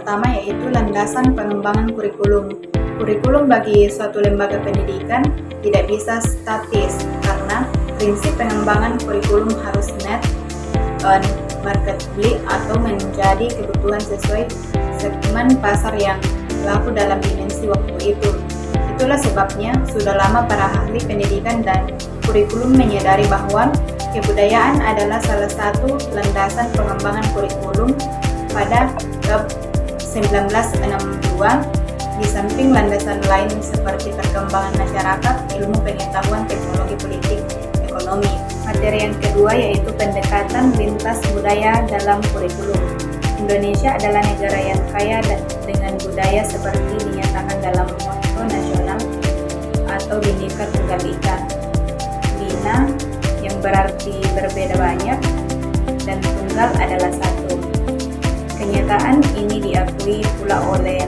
pertama yaitu landasan pengembangan kurikulum. Kurikulum bagi suatu lembaga pendidikan tidak bisa statis karena prinsip pengembangan kurikulum harus net on marketly atau menjadi kebutuhan sesuai segmen pasar yang berlaku dalam dimensi waktu itu. Itulah sebabnya sudah lama para ahli pendidikan dan kurikulum menyadari bahwa kebudayaan adalah salah satu landasan pengembangan kurikulum pada 1962, di samping landasan lain seperti perkembangan masyarakat, ilmu pengetahuan, teknologi, politik, ekonomi. Materi yang kedua yaitu pendekatan lintas budaya dalam kurikulum. Indonesia adalah negara yang kaya dengan budaya seperti dinyatakan dalam motto nasional atau Bhinneka Tunggal Ika. Bina yang berarti berbeda banyak dan tunggal adalah satu. Kenyataan ini diakui pula oleh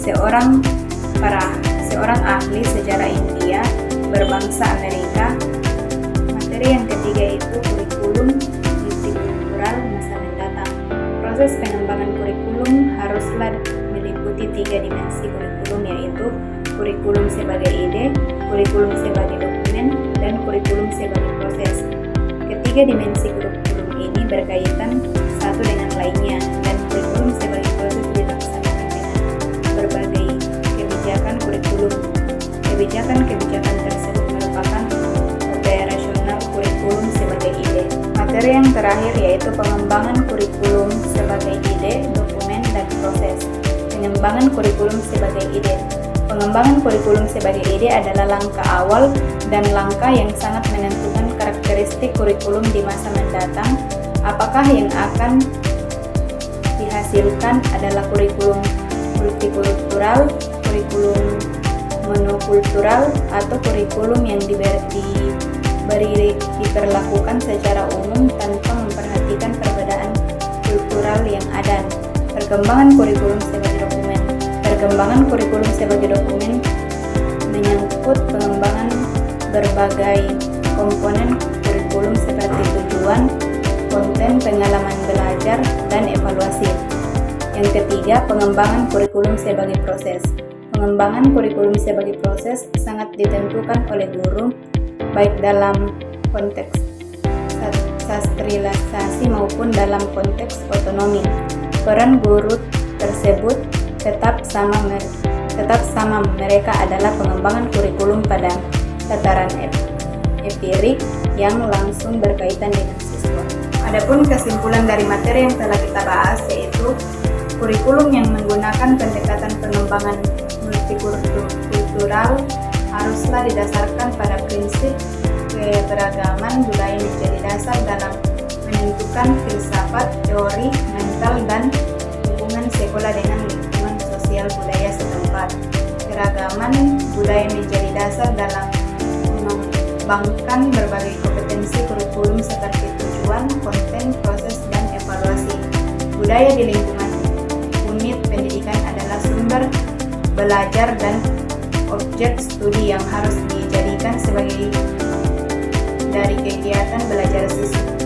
seorang ahli sejarah India berbangsa Amerika. Materi yang ketiga itu kurikulum multikultural masa mendatang. Proses pengembangan kurikulum haruslah meliputi 3 dimensi kurikulum, yaitu kurikulum sebagai ide, kurikulum sebagai dokumen, dan kurikulum sebagai proses. Ketiga dimensi kurikulum ini berkaitan satu dengan lainnya, dan kurikulum sebagai proses dilaksanakan dengan berbagai kebijakan kurikulum. Kebijakan-kebijakan tersebut merupakan operasional kurikulum sebagai ide. Materi yang terakhir yaitu pengembangan kurikulum sebagai ide, dokumen, dan proses. Pengembangan kurikulum sebagai ide. Pengembangan kurikulum sebagai ide adalah langkah awal dan langkah yang sangat menentukan karakteristik kurikulum di masa mendatang. Apakah yang akan dihasilkan adalah kurikulum multikultural, kurikulum monokultural, atau kurikulum yang diperlakukan secara umum tanpa memperhatikan perbedaan kultural yang ada. Perkembangan kurikulum sebagai dokumen. Perkembangan kurikulum sebagai dokumen menyangkut pengembangan berbagai komponen kurikulum seperti tujuan, konten, pengalaman belajar, dan evaluasi. Yang ketiga, pengembangan kurikulum sebagai proses. Pengembangan kurikulum sebagai proses sangat ditentukan oleh guru, baik dalam konteks sastrilisasi maupun dalam konteks otonomi. Peran guru tersebut tetap sama, mereka adalah pengembangan kurikulum pada tataran empirik yang langsung berkaitan dengan siswa. Adapun kesimpulan dari materi yang telah kita bahas yaitu kurikulum yang menggunakan pendekatan pengembangan multikultural haruslah didasarkan pada prinsip keberagaman budaya menjadi dasar dalam menentukan filsafat, teori, mental, dan hubungan sekolah dengan lingkungan sosial budaya setempat. Keragaman budaya menjadi dasar dalam mengembangkan berbagai kompetensi kurikulum seperti tujuan, konten, proses, dan evaluasi. Budaya di lingkungan unit pendidikan adalah sumber belajar dan objek studi yang harus dijadikan sebagai dari kegiatan belajar siswa.